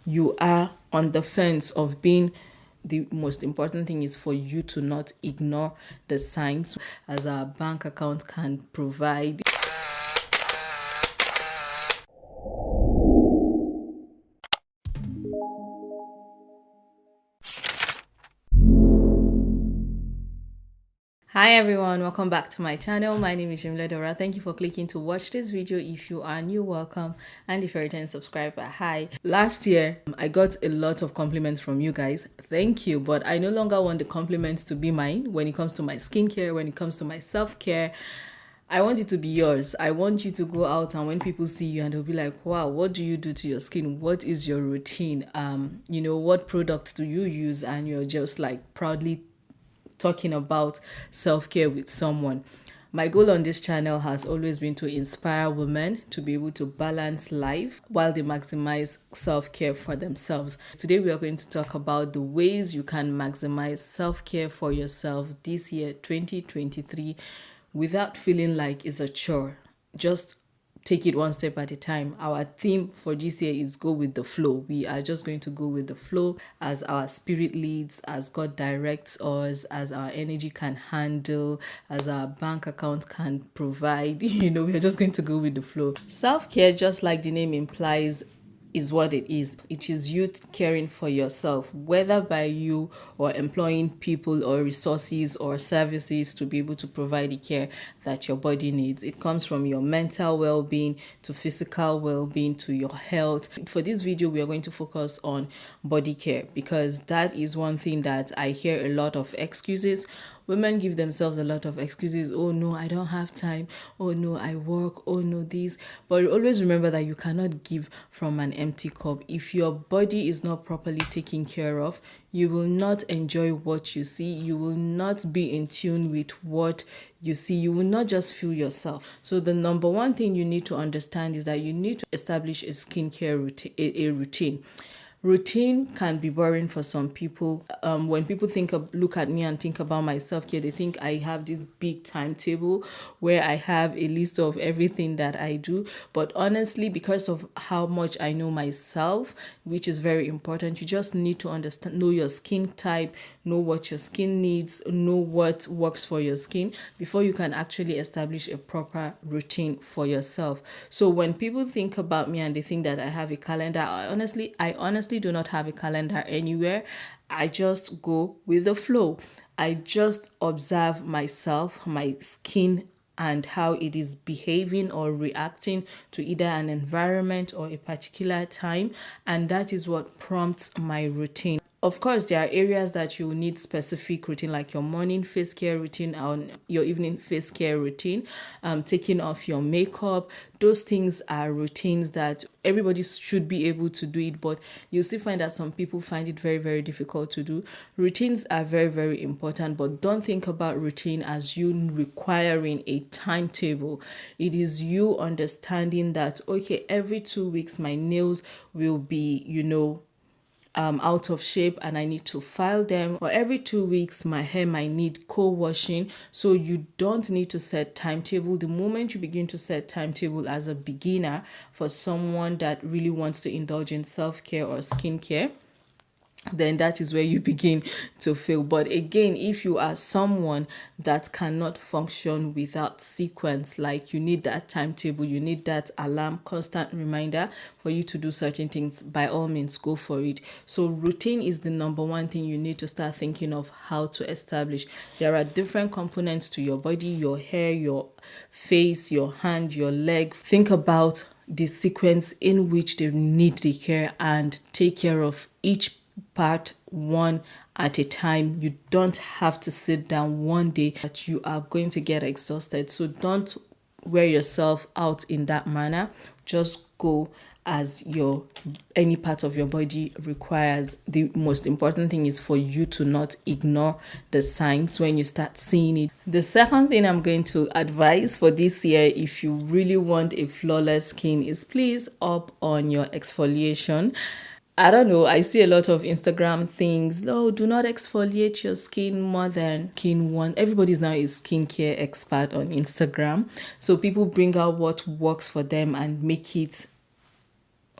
you are on the fence of being, the most important thing is for you to not ignore the signs, as our bank account can provide. Hi everyone, welcome back to my channel. My name is Jamila Daura. Thank you for clicking to watch this video. If you are new, welcome, and if you're a returning subscriber, hi. Last year I got a lot of compliments from you guys. Thank you, but I no longer want the compliments to be mine when it comes to my skincare, when it comes to my self-care. I want it to be yours. I want you to go out, and when people see you and they'll be like, wow, what do you do to your skin? What is your routine? What products do you use? And you're just like proudly talking about self-care with someone. My goal on this channel has always been to inspire women to be able to balance life while they maximize self-care for themselves. Today we are going to talk about the ways you can maximize self-care for yourself this year 2023 without feeling like it's a chore. Just take it one step at a time. Our theme for this year is go with the flow. We are just going to go with the flow as our spirit leads, as God directs us, as our energy can handle, as our bank account can provide. We are just going to go with the flow. Self-care, just like the name implies, is what it is. It is you caring for yourself, whether by you or employing people or resources or services to be able to provide the care that your body needs. It comes from your mental well-being to physical well-being to your health. For this video, we are going to focus on body care because that is one thing that I hear a lot of excuses. Women give themselves a lot of excuses. Oh no, I don't have time. Oh no, I work. Oh no, this. But always remember that you cannot give from an empty cup. If your body is not properly taken care of, you will not enjoy what you see. You will not be in tune with what you see. You will not just feel yourself. So the number one thing you need to understand is that you need to establish a skincare routine, a routine. Routine can be boring for some people. When people look at me and think about my self-care, they think I have this big timetable where I have a list of everything that I do. But honestly, because of how much I know myself, which is very important, you just need to know your skin type, know what your skin needs, know what works for your skin before you can actually establish a proper routine for yourself. So when people think about me and they think that I have a calendar, I honestly do not have a calendar anywhere. I just go with the flow. I just observe myself, my skin, and how it is behaving or reacting to either an environment or a particular time, and that is what prompts my routine. Of course, there are areas that you need specific routine, like your morning face care routine and your evening face care routine, taking off your makeup. Those things are routines that everybody should be able to do it, but you still find that some people find it very, very difficult to do. Routines are very, very important, but don't think about routine as you requiring a timetable. It is you understanding that, okay, every 2 weeks my nails will be, out of shape and I need to file them, or every 2 weeks my hair might need co-washing. So you don't need to set timetable. The moment you begin to set timetable as a beginner for someone that really wants to indulge in self-care or skincare, then that is where you begin to fail. But again, if you are someone that cannot function without sequence, like you need that timetable, you need that alarm, constant reminder for you to do certain things, by all means, go for it. So routine is the number one thing you need to start thinking of how to establish. There are different components to your body, your hair, your face, your hand, your leg. Think about the sequence in which they need the care and take care of each part one at a time. You don't have to sit down one day that you are going to get exhausted. So don't wear yourself out in that manner. Just go as any part of your body requires. The most important thing is for you to not ignore the signs when you start seeing it. The second thing I'm going to advise for this year, if you really want a flawless skin, is please up on your exfoliation. I don't know, I see a lot of Instagram things. No, do not exfoliate your skin more than skin one. Everybody's now a skincare expert on Instagram. So people bring out what works for them and make it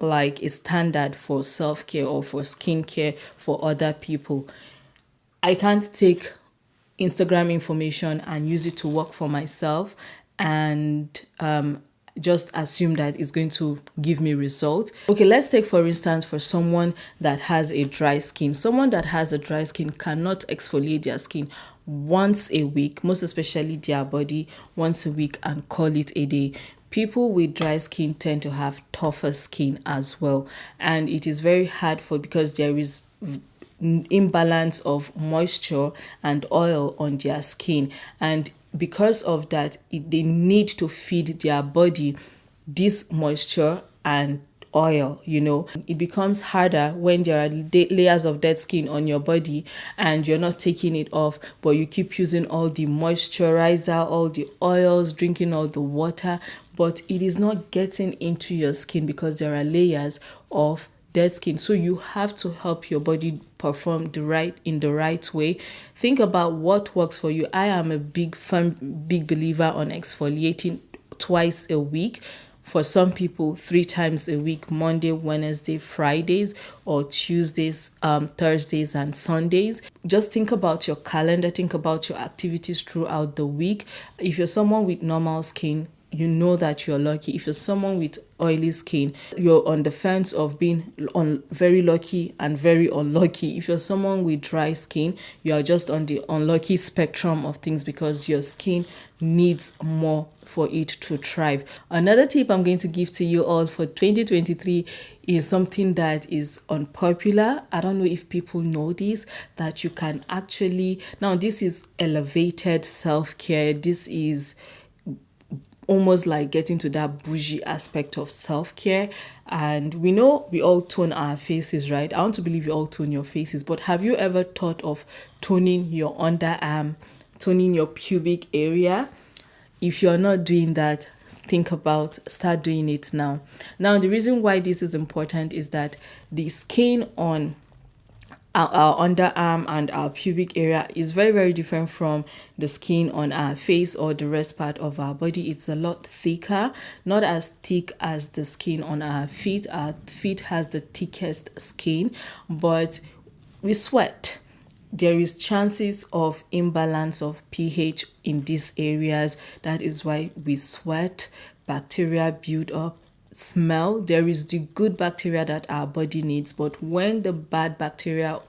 like a standard for self-care or for skincare for other people. I can't take Instagram information and use it to work for myself and just assume that it's going to give me results. Okay, let's take for instance for someone that has a dry skin. Someone that has a dry skin cannot exfoliate their skin once a week, most especially their body once a week, and call it a day. People with dry skin tend to have tougher skin as well, and it is very hard for, because there is imbalance of moisture and oil on their skin, and because of that they need to feed their body this moisture and oil. It becomes harder when there are layers of dead skin on your body and you're not taking it off, but you keep using all the moisturizer, all the oils, drinking all the water, but it is not getting into your skin because there are layers of dead skin. So you have to help your body perform in the right way. Think about what works for you. I am a big believer on exfoliating twice a week. For some people, 3 times a week: Monday, Wednesday, Fridays, or Tuesdays, Thursdays, and Sundays. Just think about your calendar, think about your activities throughout the week. If you're someone with normal skin, you know that you're lucky. If you're someone with oily skin, you're on the fence of being very lucky and very unlucky. If you're someone with dry skin, you are just on the unlucky spectrum of things because your skin needs more for it to thrive. Another tip I'm going to give to you all for 2023 is something that is unpopular. I don't know if people know this, that you can actually, now this is elevated self-care. This is almost like getting to that bougie aspect of self-care. And we know we all tone our faces, right? I want to believe you all tone your faces, but have you ever thought of toning your underarm, toning your pubic area? If you're not doing that, start doing it now. Now, the reason why this is important is that the skin on our underarm and our pubic area is very, very different from the skin on our face or the rest part of our body. It's a lot thicker, not as thick as the skin on our feet. Our feet has the thickest skin, but we sweat. There is chances of imbalance of pH in these areas. That is why we sweat, bacteria build up, smell. There is the good bacteria that our body needs, but when the bad bacteria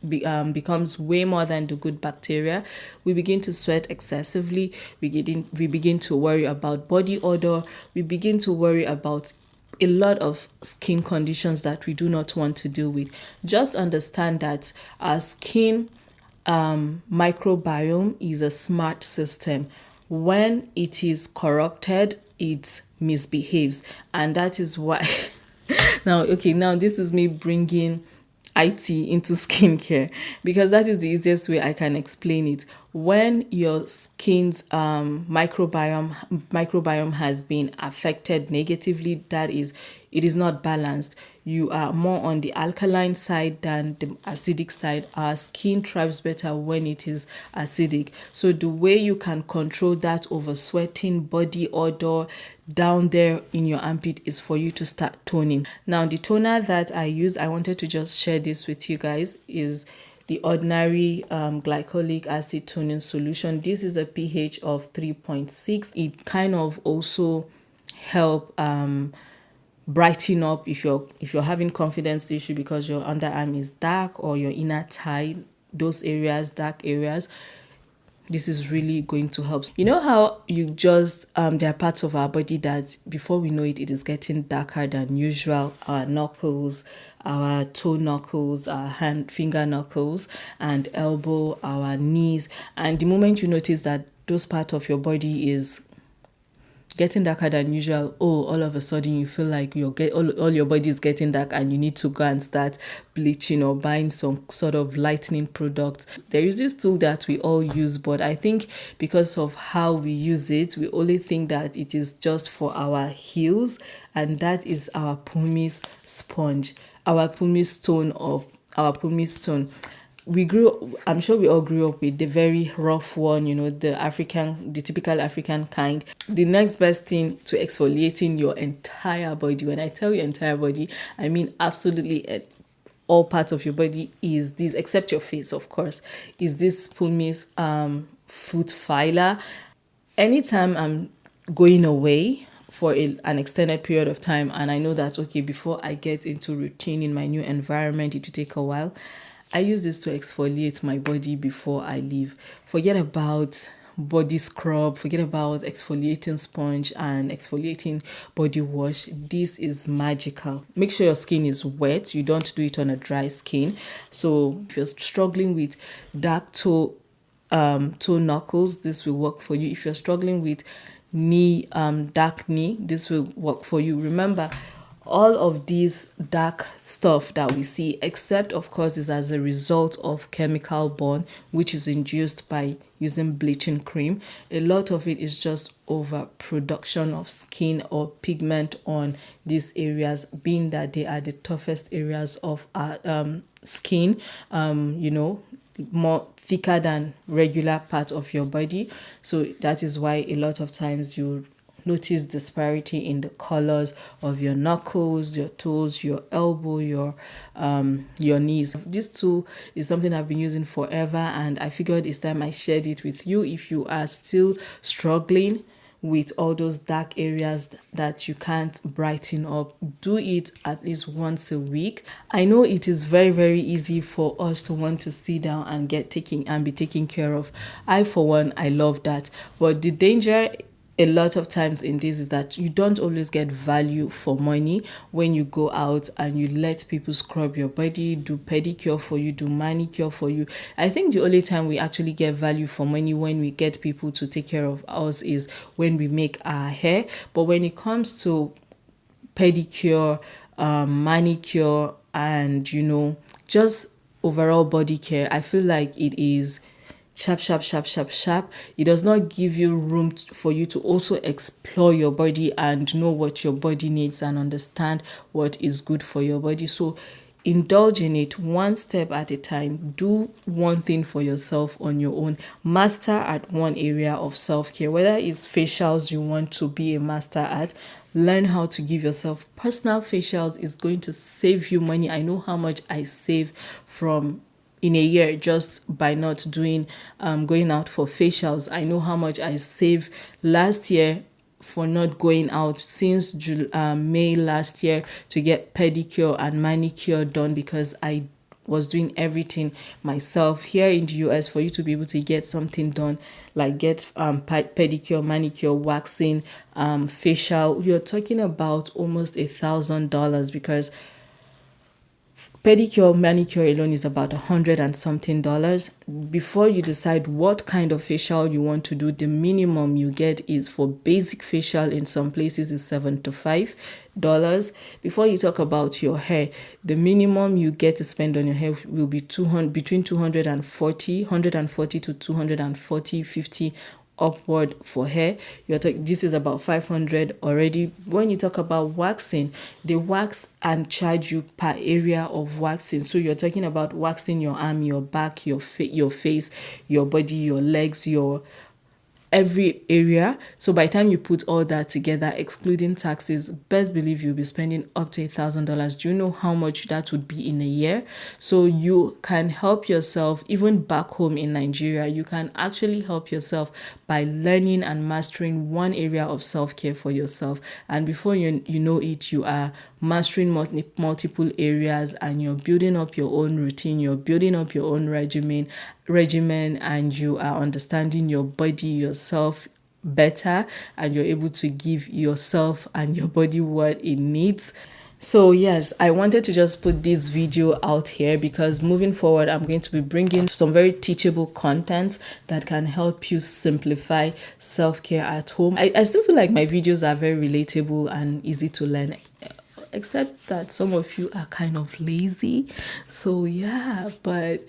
becomes way more than the good bacteria, we begin to sweat excessively. We begin to worry about body odor. We begin to worry about a lot of skin conditions that we do not want to deal with. Just understand that our skin microbiome is a smart system. When it is corrupted, it misbehaves, and that is why now this is me bringing IT into skincare, because that is the easiest way I can explain it. When your skin's microbiome has been affected negatively, that is, it is not balanced. You are more on the alkaline side than the acidic side. Our skin thrives better when it is acidic. So the way you can control that over sweating, body odor down there in your armpit, is for you to start toning. Now, the toner that I used, I wanted to just share this with you guys, is the ordinary glycolic acid toning solution. This is a pH of 3.6. It kind of also help brighten up if you're having confidence issue because your underarm is dark or your inner thigh, those areas, dark areas. This is really going to help. You know how you just there are parts of our body that before we know it, it is getting darker than usual. Our knuckles, our toe knuckles, our finger knuckles and elbow, our knees. And the moment you notice that those parts of your body is getting darker than usual, all of a sudden you feel like all your body is getting dark and you need to go and start bleaching or buying some sort of lightening product. There is this tool that we all use, but I think because of how we use it, we only think that it is just for our heels, and that is our pumice sponge, our pumice stone. I'm sure we all grew up with the very rough one, you know, the typical African kind. The next best thing to exfoliating your entire body, when I tell you entire body, I mean absolutely all parts of your body, is this, except your face, of course, is this pumice foot filer. Anytime I'm going away for an extended period of time, and I know that, okay, before I get into routine in my new environment, it will take a while, I use this to exfoliate my body before I leave. Forget about body scrub, forget about exfoliating sponge and exfoliating body wash. This is magical. Make sure your skin is wet. You don't do it on a dry skin. So if you're struggling with dark toe knuckles, this will work for you. If you're struggling with dark knee, this will work for you. Remember, all of these dark stuff that we see, except of course, is as a result of chemical burn, which is induced by using bleaching cream. A lot of it is just overproduction of skin or pigment on these areas, being that they are the toughest areas of our skin, you know, more thicker than regular part of your body. So that is why a lot of times you notice disparity in the colors of your knuckles, your toes, your elbow, your knees. This tool is something I've been using forever, and I figured it's time I shared it with you. If you are still struggling with all those dark areas that you can't brighten up, do it at least once a week. I know it is very, very easy for us to want to sit down and be taken care of. I, for one, I love that. But the danger a lot of times in this is that you don't always get value for money when you go out and you let people scrub your body, do pedicure for you, do manicure for you. I think the only time we actually get value for money when we get people to take care of us is when we make our hair. But when it comes to pedicure, manicure, and, you know, just overall body care, I feel like it is sharp, sharp, sharp, sharp, sharp. It does not give you room for you to also explore your body and know what your body needs and understand what is good for your body. So indulge in it one step at a time. Do one thing for yourself on your own. Master at one area of self-care, whether it's facials you want to be a master at. Learn how to give yourself personal facials. Is going to save you money. I know how much I save from in a year just by not doing going out for facials. I know how much I saved last year for not going out since May last year to get pedicure and manicure done, because I was doing everything myself. Here in the US, for you to be able to get something done, like get pedicure, manicure, waxing, facial, you're talking about almost $1,000, because pedicure, manicure alone is about $100 and something. Before you decide what kind of facial you want to do, the minimum you get is, for basic facial in some places, is $75. Before you talk about your hair, the minimum you get to spend on your hair will be between 140 to 240, 50 upward for hair. This is about 500 already. When you talk about waxing, they wax and charge you per area of waxing. So you're talking about waxing your arm, your back, your face, your body, your legs, your every area. So by the time you put all that together, excluding taxes, best believe you'll be spending up to $1,000. Do you know how much that would be in a year? So you can help yourself. Even back home in Nigeria, you can actually help yourself by learning and mastering one area of self-care for yourself. And before you know it, you are mastering multiple areas, and you're building up your own routine, you're building up your own regimen, and you are understanding your body, yourself better, and you're able to give yourself and your body what it needs. So yes, I wanted to just put this video out here because moving forward, I'm going to be bringing some very teachable contents that can help you simplify self-care at home. I still feel like my videos are very relatable and easy to learn, except that some of you are kind of lazy. So yeah, but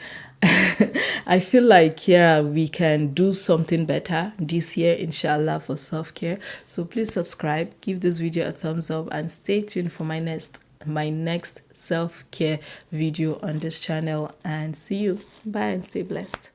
I feel like, yeah, we can do something better this year, inshallah, for self-care. So please subscribe, give this video a thumbs up, and stay tuned for my next my next self-care video on this channel, and see you. Bye and stay blessed.